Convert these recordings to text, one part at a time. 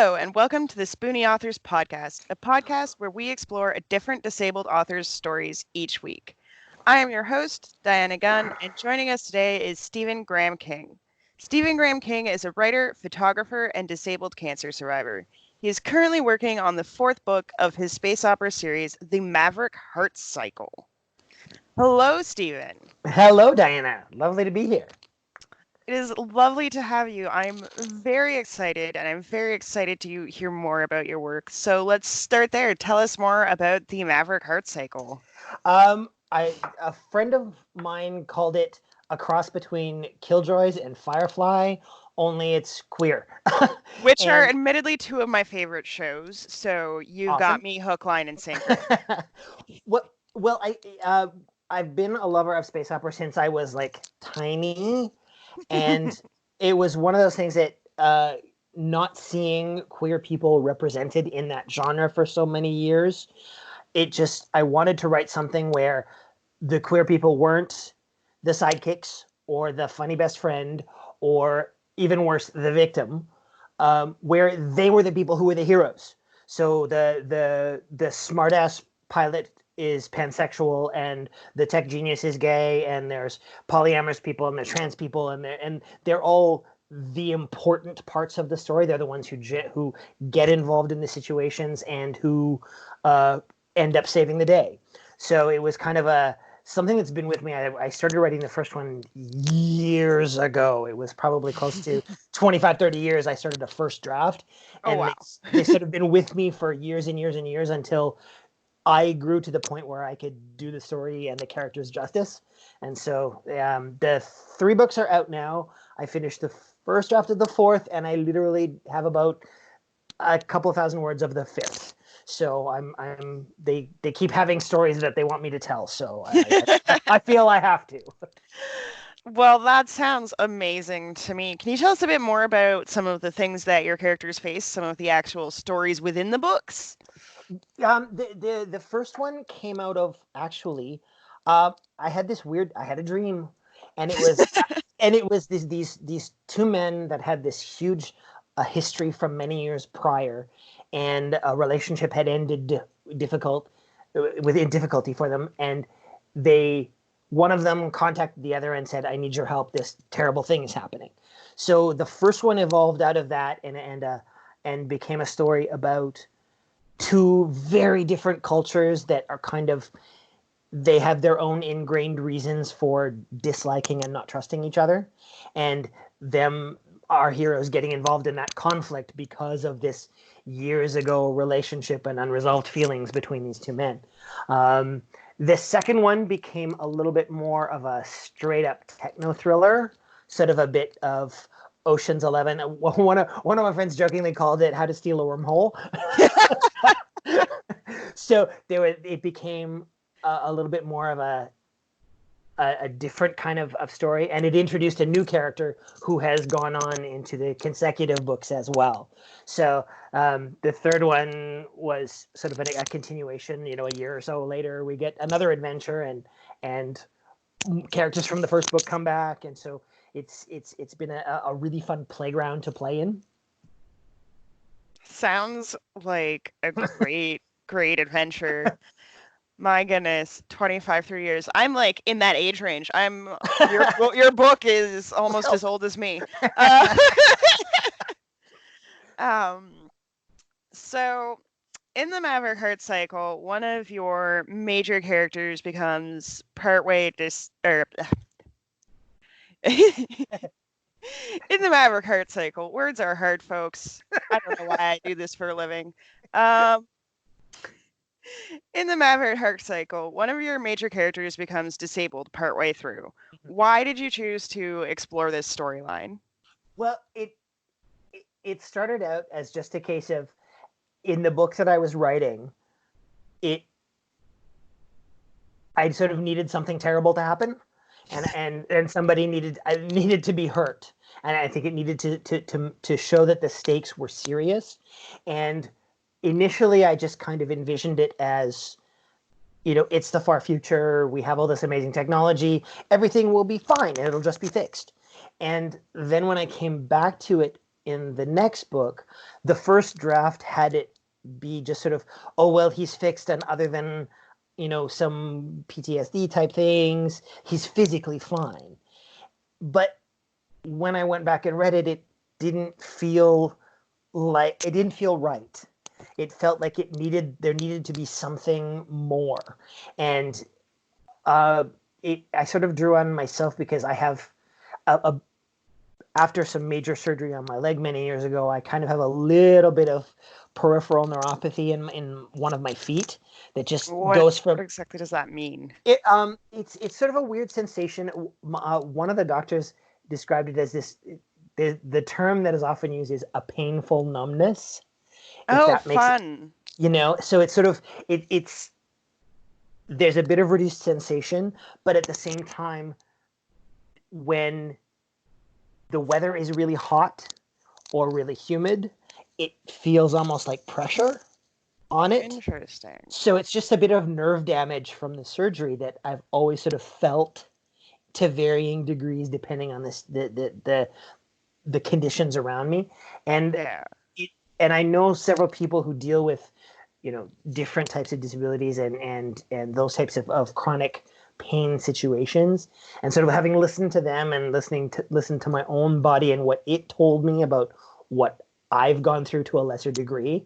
Hello, and welcome to the Spoonie Authors Podcast, a podcast where we explore a different disabled author's stories each week. I am your host, Diana Gunn, and joining us today is Stephen Graham King. Stephen Graham King is a writer, photographer, and disabled cancer survivor. He is currently working on the fourth book of his space opera series, The Maverick Cycle. Hello, Stephen. Hello, Diana. Lovely to be here. It is lovely to have you. I'm very excited, and I'm very excited to hear more about your work. So let's start there. Tell us more about the Maverick Cycle. A friend of mine called it a cross between Killjoys and Firefly, only it's queer. Which are admittedly two of my favorite shows. So you Awesome. got me hook, line, and sinker. I've been a lover of space opera since I was like tiny. And it was one of those things that not seeing queer people represented in that genre for so many years, I wanted to write something where the queer people weren't the sidekicks or the funny best friend or even worse, the victim, where they were the people who were the heroes. So the smartass pilot is pansexual and the tech genius is gay and there's polyamorous people and there's trans people and they're all the important parts of the story. They're the ones who get involved in the situations and who end up saving the day. So it was kind of something that's been with me. I started writing the first one years ago. It was probably close to 25, 30 years. I started a first draft. And wow. They sort of been with me for years and years and years until I grew to the point where I could do the story and the characters justice. And so the 3 books are out now. I finished the first draft of the 4th, and I literally have about a couple thousand words of the 5th. So they keep having stories that they want me to tell. So I feel I have to. Well, that sounds amazing to me. Can you tell us a bit more about some of the things that your characters face, some of the actual stories within the books? The first one came out of actually, I had a dream, and it was these 2 men that had this huge history from many years prior, and a relationship had ended within difficulty for them, and one of them contacted the other and said, "I need your help. This terrible thing is happening." So the first one evolved out of that and became a story about 2 very different cultures that are they have their own ingrained reasons for disliking and not trusting each other, and our heroes getting involved in that conflict because of this years ago relationship and unresolved feelings between these 2 men. The second one became a little bit more of a straight up techno thriller, sort of a bit of Ocean's 11. One of my friends jokingly called it How to Steal a Wormhole. So it became a little bit more of a different kind of story, and it introduced a new character who has gone on into the consecutive books as well. So the third one was sort of a continuation. A year or so later, we get another adventure, and characters from the first book come back, and so it's been a really fun playground to play in. Sounds like a great adventure. My goodness, 25, 3 years. I'm like in that age range. Your book is almost as old as me. So in the Maverick Cycle, one of your major characters becomes partway in the Maverick Cycle, words are hard, folks. I don't know why I do this for a living. In the Maverick Cycle, one of your major characters becomes disabled partway through. Why did you choose to explore this storyline? Well, it started out as just a case of, in the book that I was writing, I sort of needed something terrible to happen, and somebody needed to be hurt, and I think it needed to show that the stakes were serious. And initially, I just kind of envisioned it as, it's the far future. We have all this amazing technology. Everything will be fine, and it'll just be fixed. And then when I came back to it in the next book, the first draft had it be just sort of, oh, well, he's fixed, and other than, some PTSD type things, he's physically fine. But when I went back and read it, it didn't feel right. It felt like there needed to be something more. And I sort of drew on myself because I have after some major surgery on my leg many years ago, I kind of have a little bit of peripheral neuropathy in one of my feet that just goes from. What exactly does that mean? It's sort of a weird sensation. One of the doctors described it as this. The term that is often used is a painful numbness. Oh, fun. So it's sort of it's there's a bit of reduced sensation, but at the same time, when the weather is really hot or really humid, it feels almost like pressure on it. Interesting. So it's just a bit of nerve damage from the surgery that I've always sort of felt to varying degrees depending on the conditions around me. And and I know several people who deal with different types of disabilities and those types of chronic pain situations, and sort of having listened to them and listen to my own body and what it told me about what I've gone through to a lesser degree,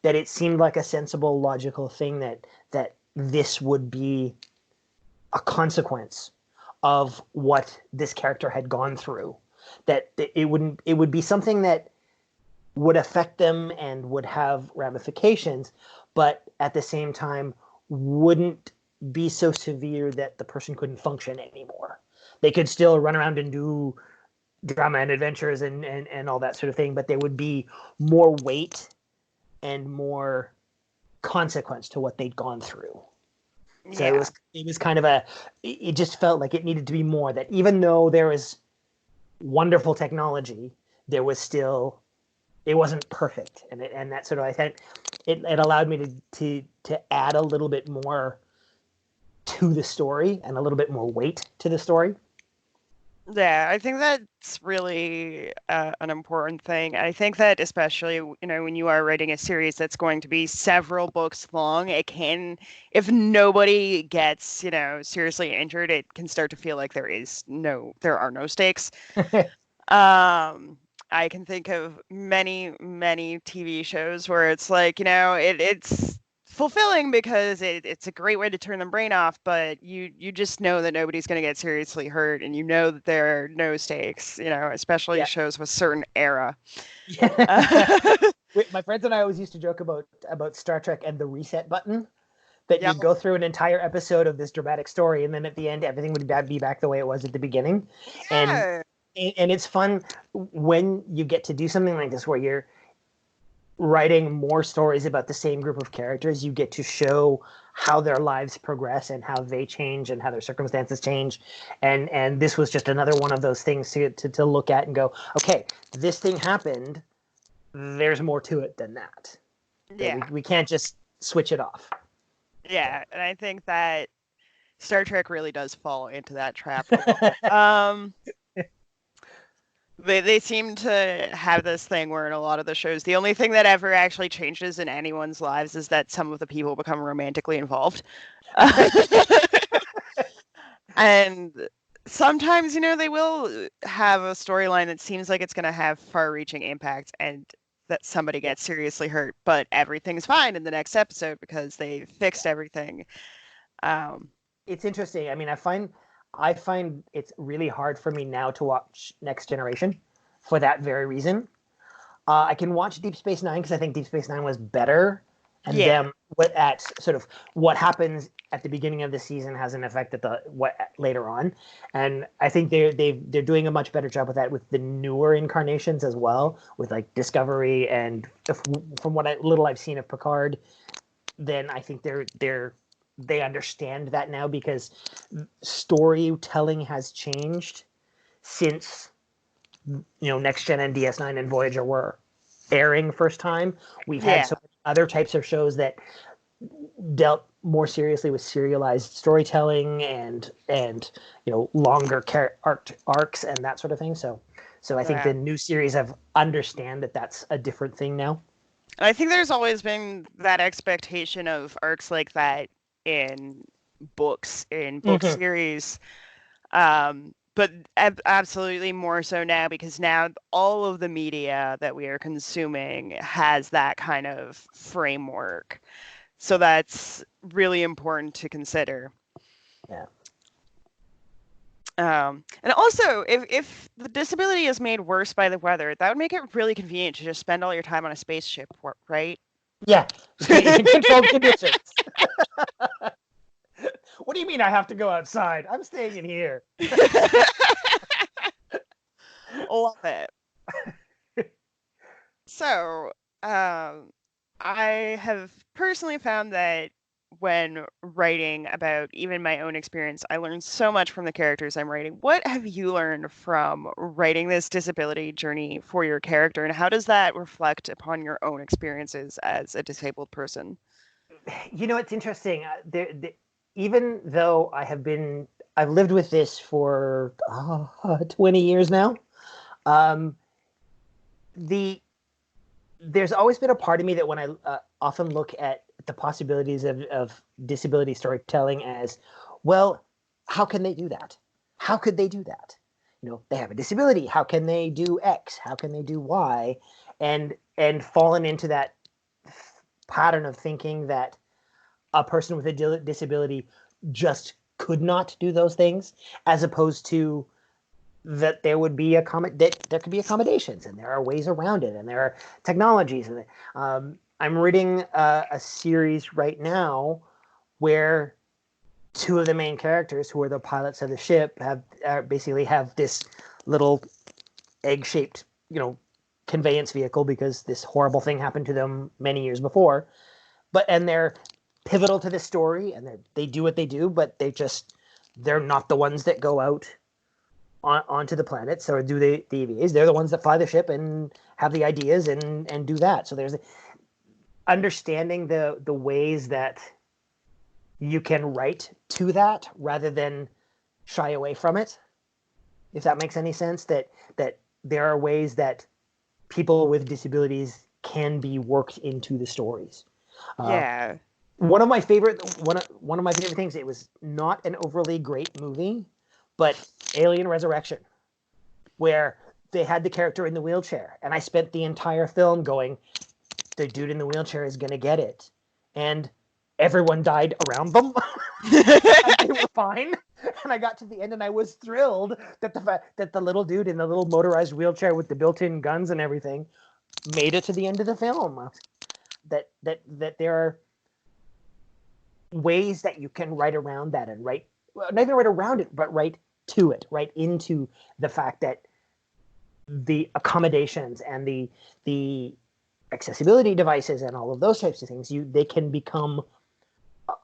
that it seemed like a sensible, logical thing that this would be a consequence of what this character had gone through, that it would be something that would affect them and would have ramifications, but at the same time wouldn't be so severe that the person couldn't function anymore. They could still run around and do drama and adventures and all that sort of thing, but there would be more weight and more consequence to what they'd gone through. So it was kind of it just felt like it needed to be more, that even though there was wonderful technology, there was still, it wasn't perfect. And that sort of, I think it allowed me to add a little bit more to the story and a little bit more weight to the story. Yeah, I think that's really an important thing. I think that especially, when you are writing a series that's going to be several books long, it can, if nobody gets, seriously injured, it can start to feel like there are no stakes. I can think of many, many TV shows where it's like, it's fulfilling because it's a great way to turn the brain off, but you just know that nobody's going to get seriously hurt, and that there are no stakes, especially shows with certain era. My friends and I always used to joke about Star Trek and the reset button, that you'd go through an entire episode of this dramatic story, and then at the end everything would be back the way it was at the beginning. And it's fun when you get to do something like this, where you're writing more stories about the same group of characters. You get to show how their lives progress and how they change and how their circumstances change. And this was just another one of those things to look at and go, okay, this thing happened. There's more to it than that. We can't just switch it off. Yeah, and I think that Star Trek really does fall into that trap a little bit. They seem to have this thing where in a lot of the shows, the only thing that ever actually changes in anyone's lives is that some of the people become romantically involved. And sometimes, they will have a storyline that seems like it's going to have far-reaching impact and that somebody gets seriously hurt, but everything's fine in the next episode because they fixed everything. It's interesting. I mean, I find it's really hard for me now to watch Next Generation for that very reason. I can watch Deep Space Nine because I think Deep Space Nine was better, and them at sort of what happens at the beginning of the season has an effect at what later on, and I think they're doing a much better job with that with the newer incarnations as well, with like Discovery, and from what little I've seen of Picard, then I think they understand that now, because storytelling has changed since Next Gen and DS9 and Voyager were airing first time. We've had so many other types of shows that dealt more seriously with serialized storytelling and longer arcs and that sort of thing. So So I think Yeah. the new series have understand that that's a different thing now. I think there's always been that expectation of arcs like that in books, in book series. But absolutely more so now, because now all of the media that we are consuming has that kind of framework. So that's really important to consider. Yeah. And also, if the disability is made worse by the weather, that would make it really convenient to just spend all your time on a spaceship, right? Yeah. In controlled conditions. What do you mean I have to go outside? I'm staying in here. Love it. So, I have personally found that when writing about even my own experience, I learned so much from the characters I'm writing. What have you learned from writing this disability journey for your character, and how does that reflect upon your own experiences as a disabled person? You know, it's interesting. Even though I've lived with this for 20 years now. There's always been a part of me that when I often look at the possibilities of disability storytelling as, well, how can they do that? How could they do that? You know, they have a disability. How can they do X? How can they do Y? And fallen into that pattern of thinking that a person with a disability just could not do those things, as opposed to that there would be that there could be accommodations, and there are ways around it, and there are technologies. I'm reading a series right now where two of the main characters, who are the pilots of the ship, basically have this little egg-shaped, conveyance vehicle because this horrible thing happened to them many years before. And they're pivotal to this story, and they do what they do, but they're not the ones that go out onto the planets or do the EVAs. They're the ones that fly the ship and have the ideas and do that. So there's understanding the ways that you can write to that rather than shy away from it, if that makes any sense. That there are ways that people with disabilities can be worked into the stories. Yeah. One of my favorite things, it was not an overly great movie, but Alien Resurrection, where they had the character in the wheelchair, and I spent the entire film going, the dude in the wheelchair is going to get it. And everyone died around them. And they were fine. And I got to the end, and I was thrilled that the little dude in the little motorized wheelchair with the built-in guns and everything made it to the end of the film. That there are ways that you can write around that and not even write around it, but write to it, write into the fact that the accommodations and the accessibility devices and all of those types of things, they can become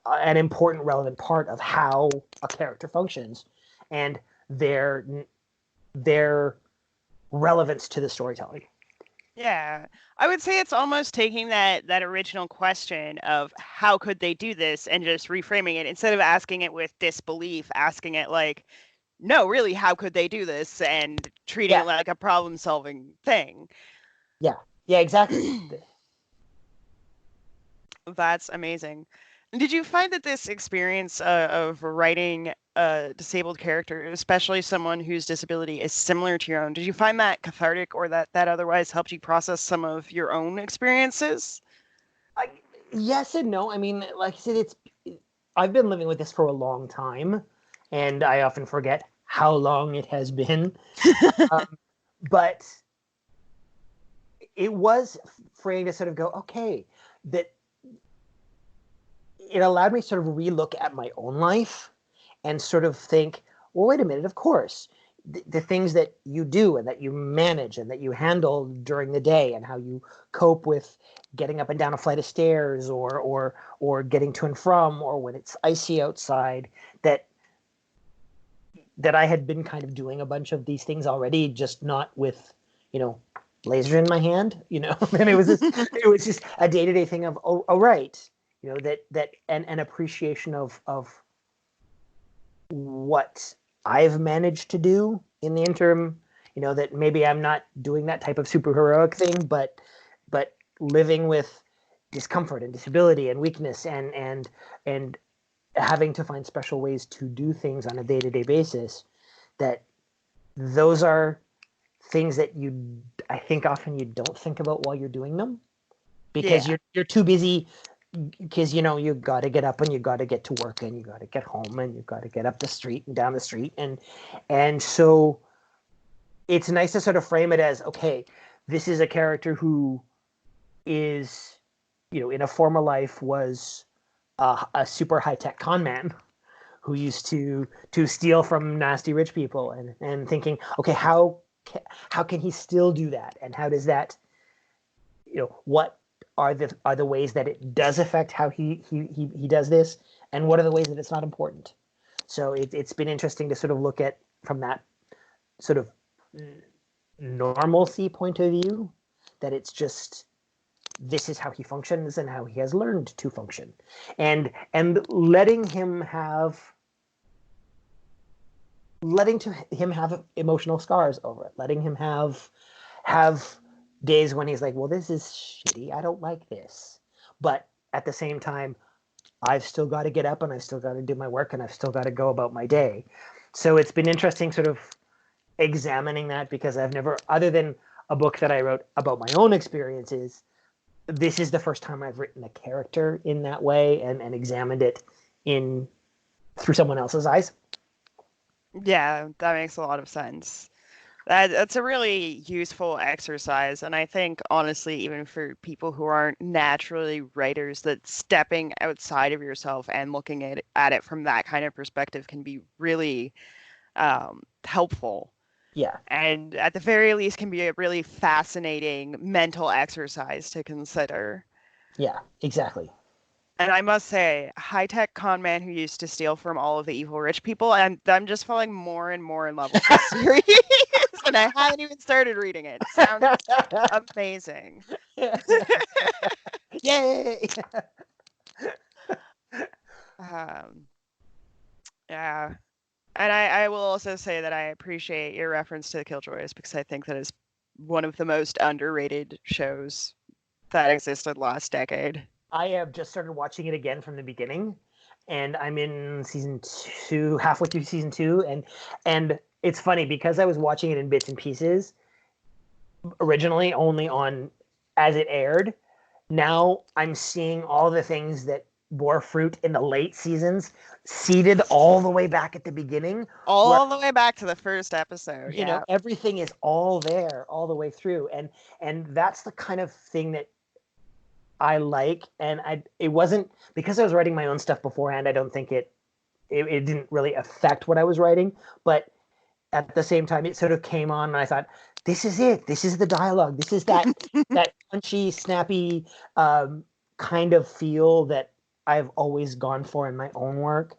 an important, relevant part of how a character functions and their relevance to the storytelling. Yeah, I would say it's almost taking that original question of how could they do this and just reframing it, instead of asking it with disbelief, asking it like, no, really, how could they do this, and treating it like a problem-solving thing. Yeah, exactly. That's amazing. Did you find that this experience of writing a disabled character, especially someone whose disability is similar to your own, did you find that cathartic, or that otherwise helped you process some of your own experiences? Yes and no. I mean, like I said, I've been living with this for a long time, and I often forget how long it has been. But it was freeing to sort of go, okay, that it allowed me to sort of relook at my own life and sort of think, well, wait a minute, of course, the things that you do and that you manage and that you handle during the day, and how you cope with getting up and down a flight of stairs or getting to and from, or when it's icy outside, that I had been kind of doing a bunch of these things already, just not with, laser in my hand, and it was just a day-to-day thing of, oh right, that an appreciation of what I've managed to do in the interim that maybe I'm not doing that type of superheroic thing, but living with discomfort and disability and weakness and having to find special ways to do things on a day-to-day basis, that those are things that I think often you don't think about while you're doing them, because you're too busy, because you got to get up and you got to get to work and you got to get home and you got to get up the street and down the street, and so it's nice to sort of frame it as, okay, this is a character who is, in a former life was a super high-tech con man who used to steal from nasty rich people, and thinking, okay, how can he still do that, and how does that, what are the ways that it does affect how he does this, and what are the ways that it's not important. So it's been interesting to sort of look at from that sort of normalcy point of view, that it's just, this is how he functions and how he has learned to function, and letting him have emotional scars over it, letting him have days when he's like, well, this is shitty, I don't like this, but at the same time, I've still got to get up and I've still got to do my work and I've still got to go about my day. So it's been interesting sort of examining that, because I've never, other than a book that I wrote about my own experiences, this is the first time I've written a character in that way and examined it through someone else's eyes. Yeah, that makes a lot of sense. That's a really useful exercise, and I think, honestly, even for people who aren't naturally writers, that stepping outside of yourself and looking at it from that kind of perspective can be really helpful. Yeah. And at the very least can be a really fascinating mental exercise to consider. Yeah, exactly. And I must say, high-tech con man who used to steal from all of the evil rich people, I'm just falling more and more in love with this series, and I haven't even started reading it. It sounds amazing. Yay! Yeah. And I will also say that I appreciate your reference to the Killjoys, because I think that is one of the most underrated shows that existed last decade. I have just started watching it again from the beginning, and I'm in season 2, halfway through season 2, and it's funny because I was watching it in bits and pieces originally, only on as it aired. Now I'm seeing all the things that bore fruit in the late seasons seeded all the way back at the beginning, all the way back to the first episode. Everything is all there all the way through, and that's the kind of thing that I like. And it wasn't because I was writing my own stuff beforehand. I don't think it didn't really affect what I was writing, but at the same time, it sort of came on, and I thought, this is it. This is the dialogue. This is that that punchy, snappy kind of feel that I've always gone for in my own work,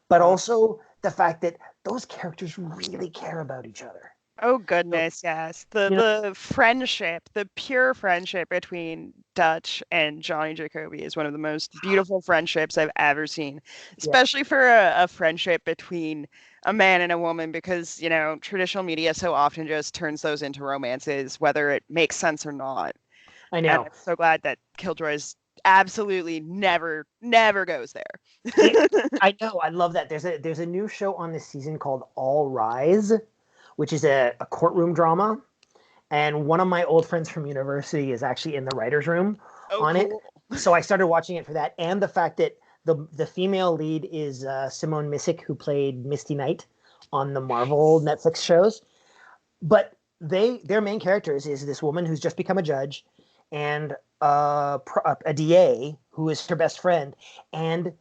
but also the fact that those characters really care about each other. Oh, goodness, yes. The friendship, the pure friendship between Dutch and Johnny Jacoby is one of the most beautiful friendships I've ever seen, especially for a friendship between a man and a woman, because, traditional media so often just turns those into romances, whether it makes sense or not. I know. And I'm so glad that Killjoys absolutely never goes there. I know. I love that. There's a new show on this season called All Rise, which is a courtroom drama. And one of my old friends from university is actually in the writer's room on it. So I started watching it for that. And the fact that the female lead is Simone Missick, who played Misty Knight on the Marvel Netflix shows. But their main characters is this woman who's just become a judge and a DA who is her best friend. And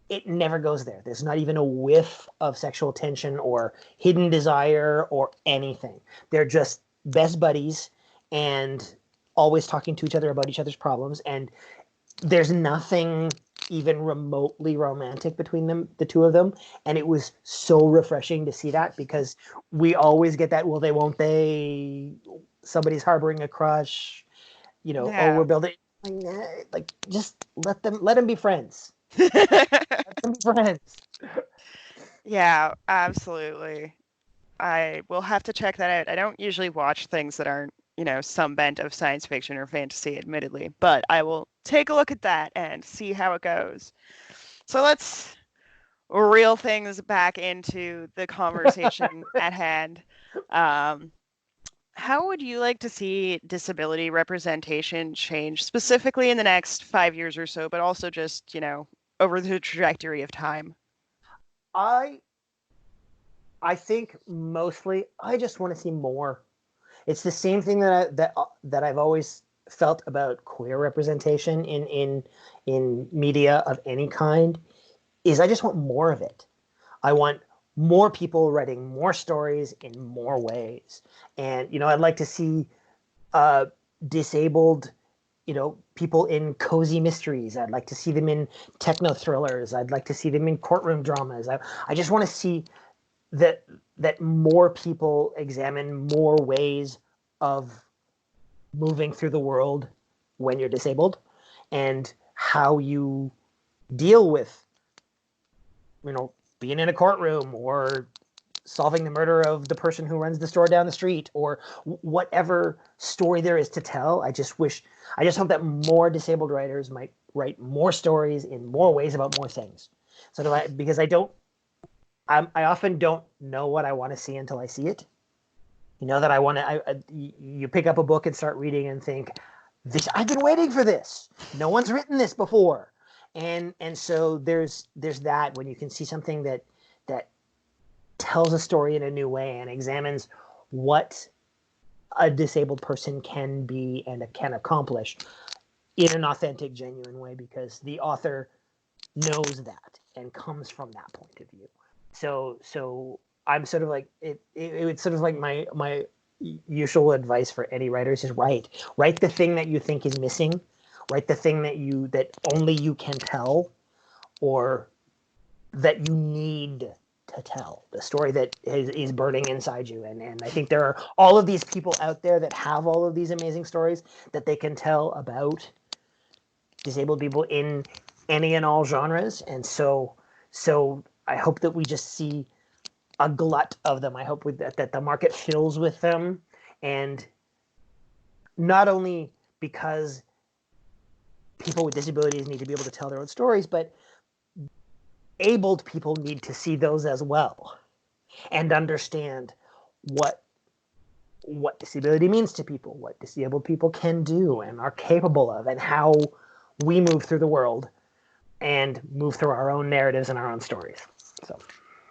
it never goes there. There's not even a whiff of sexual tension or hidden desire or anything. They're just best buddies and always talking to each other about each other's problems. And there's nothing even remotely romantic between them, the two of them. And it was so refreshing to see that, because we always get that, will they, won't they, somebody's harboring a crush, oh, we're building, like, just let them be friends. Let them be friends. Yeah, absolutely. I will have to check that out. I don't usually watch things that aren't, some bent of science fiction or fantasy, admittedly, but I will take a look at that and see how it goes. So let's reel things back into the conversation at hand. How would you like to see disability representation change, specifically in the next 5 years or so, but also just, over the trajectory of time? I think mostly I just want to see more. It's the same thing that I've always felt about queer representation in media of any kind, is I just want more of it. I want more people writing more stories in more ways. And, I'd like to see disabled, people in cozy mysteries. I'd like to see them in techno thrillers. I'd like to see them in courtroom dramas. I just want to see that more people examine more ways of moving through the world when you're disabled, and how you deal with, being in a courtroom, or solving the murder of the person who runs the store down the street, or whatever story there is to tell. I just hope that more disabled writers might write more stories in more ways about more things. Because I often don't know what I want to see until I see it. You pick up a book and start reading and think, I've been waiting for this. No one's written this before. And so there's that, when you can see something that tells a story in a new way and examines what a disabled person can be and can accomplish in an authentic, genuine way, because the author knows that and comes from that point of view. So I'm sort of like it's sort of like my usual advice for any writers is write the thing that you think is missing, write the thing that only you can tell, or that you need to tell, the story that is burning inside you. And I think there are all of these people out there that have all of these amazing stories that they can tell about disabled people in any and all genres. And so I hope that we just see a glut of them. I hope that the market fills with them, and not only because people with disabilities need to be able to tell their own stories, but abled people need to see those as well, and understand what disability means to people, what disabled people can do and are capable of, and how we move through the world and move through our own narratives and our own stories. So,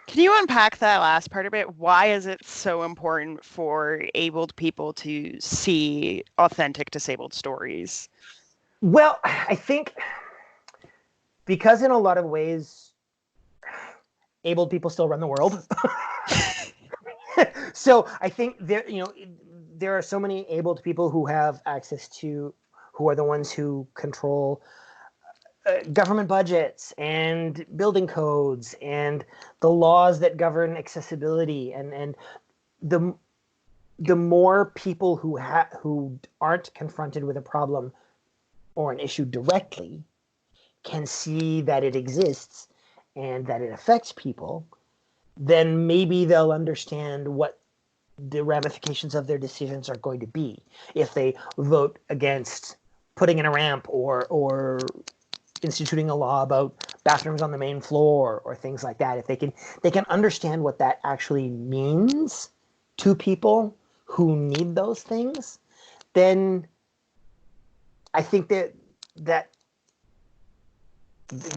can you unpack that last part a bit? Why is it so important for abled people to see authentic disabled stories? Well, I think because in a lot of ways, abled people still run the world. So I think there are so many abled people who have access to, who are the ones who control government budgets and building codes and the laws that govern accessibility, and the more people who aren't confronted with a problem or an issue directly can see that it exists and that it affects people, then maybe they'll understand what the ramifications of their decisions are going to be if they vote against putting in a ramp or instituting a law about bathrooms on the main floor or things like that. If they can understand what that actually means to people who need those things, then I think that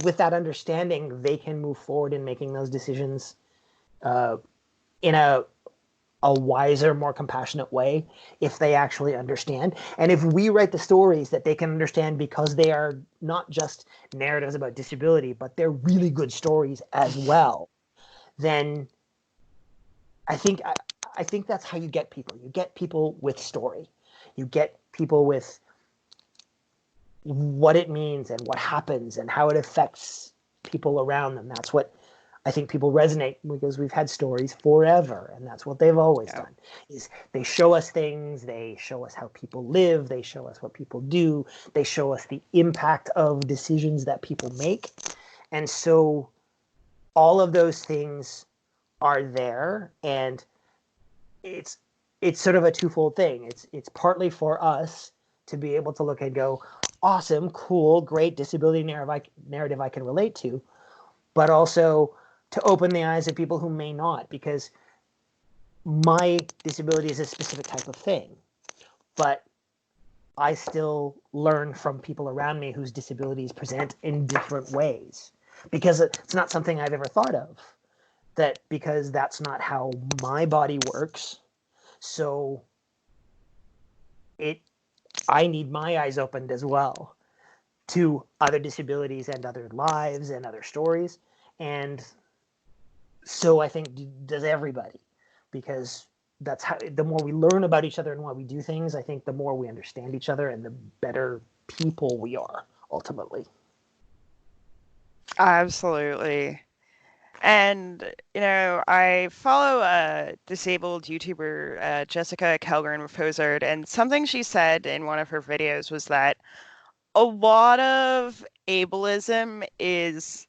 with that understanding, they can move forward in making those decisions in a wiser, more compassionate way, if they actually understand. And if we write the stories that they can understand, because they are not just narratives about disability, but they're really good stories as well, then I think that's how you get people. You get people with story. You get people with what it means and what happens and how it affects people around them. That's what I think people resonate, because we've had stories forever, and that's what they've always done. Is they show us things, they show us how people live, they show us what people do, they show us the impact of decisions that people make. And so all of those things are there, and it's sort of a twofold thing. It's partly for us to be able to look and go, awesome, cool, great disability narrative I can relate to, but also to open the eyes of people who may not, because my disability is a specific type of thing, but I still learn from people around me whose disabilities present in different ways, because it's not something I've ever thought of, that because that's not how my body works. So I need my eyes opened as well to other disabilities and other lives and other stories. And so I think does everybody, because that's how, the more we learn about each other and why we do things, I think the more we understand each other and the better people we are ultimately. Absolutely. And, I follow a disabled YouTuber, Jessica Kelgren-Fozard, and something she said in one of her videos was that a lot of ableism is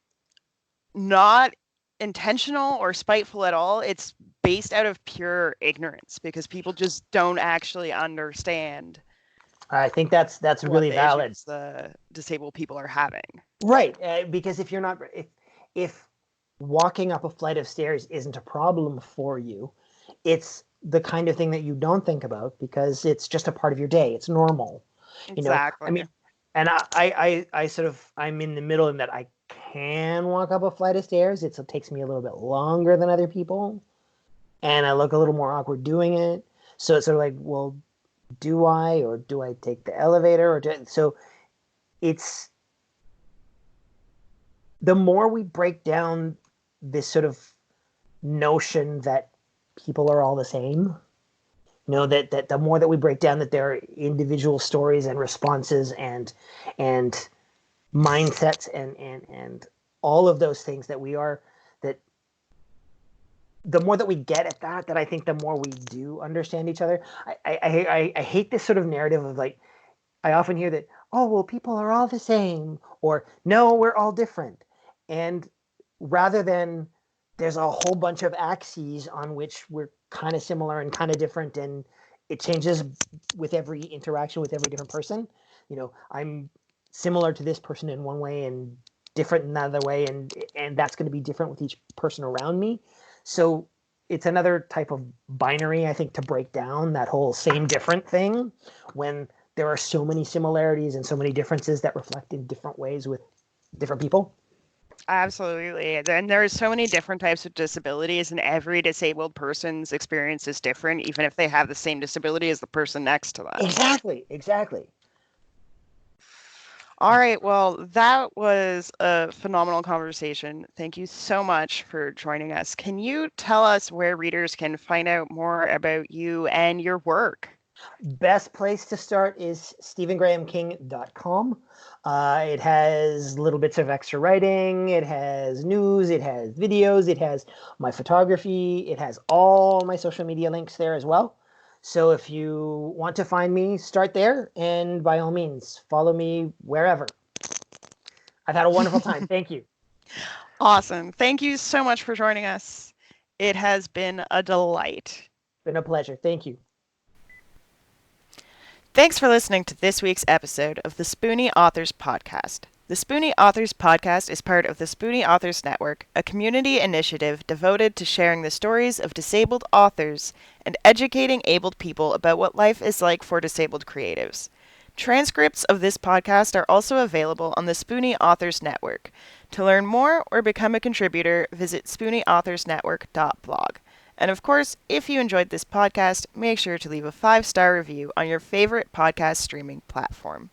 not intentional or spiteful at all. It's based out of pure ignorance because people just don't actually understand I think that's what really the valid. issues the disabled people are having. Right, because if you're not, if walking up a flight of stairs isn't a problem for you, it's the kind of thing that you don't think about because it's just a part of your day. It's normal. Exactly. I mean, and I sort of, I'm in the middle in that I can walk up a flight of stairs. It takes me a little bit longer than other people, and I look a little more awkward doing it. So it's sort of like, well, do I, or do I take the elevator, so it's, the more we break down this sort of notion that people are all the same, that the more that we break down that there are individual stories and responses and mindsets and all of those things that we are, that the more that we get at that I think the more we do understand each other. I hate this sort of narrative of like, I often hear that, oh, well, people are all the same, or no, we're all different. And rather than there's a whole bunch of axes on which we're kind of similar and kind of different, and it changes with every interaction with every different person. I'm similar to this person in one way and different in another way, and that's going to be different with each person around me. So it's another type of binary, I think, to break down that whole same different thing, when there are so many similarities and so many differences that reflect in different ways with different people. Absolutely. And there are so many different types of disabilities, and every disabled person's experience is different, even if they have the same disability as the person next to them. Exactly. All right. Well, that was a phenomenal conversation. Thank you so much for joining us. Can you tell us where readers can find out more about you and your work? Best place to start is stephengrahamking.com. It has little bits of extra writing. It has news. It has videos. It has my photography. It has all my social media links there as well. So if you want to find me, start there. And by all means, follow me wherever. I've had a wonderful time. Thank you. Awesome. Thank you so much for joining us. It has been a delight. Been a pleasure. Thank you. Thanks for listening to this week's episode of the Spoonie Authors Podcast. The Spoonie Authors Podcast is part of the Spoonie Authors Network, a community initiative devoted to sharing the stories of disabled authors and educating abled people about what life is like for disabled creatives. Transcripts of this podcast are also available on the Spoonie Authors Network. To learn more or become a contributor, visit spoonieauthorsnetwork.blog. And of course, if you enjoyed this podcast, make sure to leave a 5-star review on your favorite podcast streaming platform.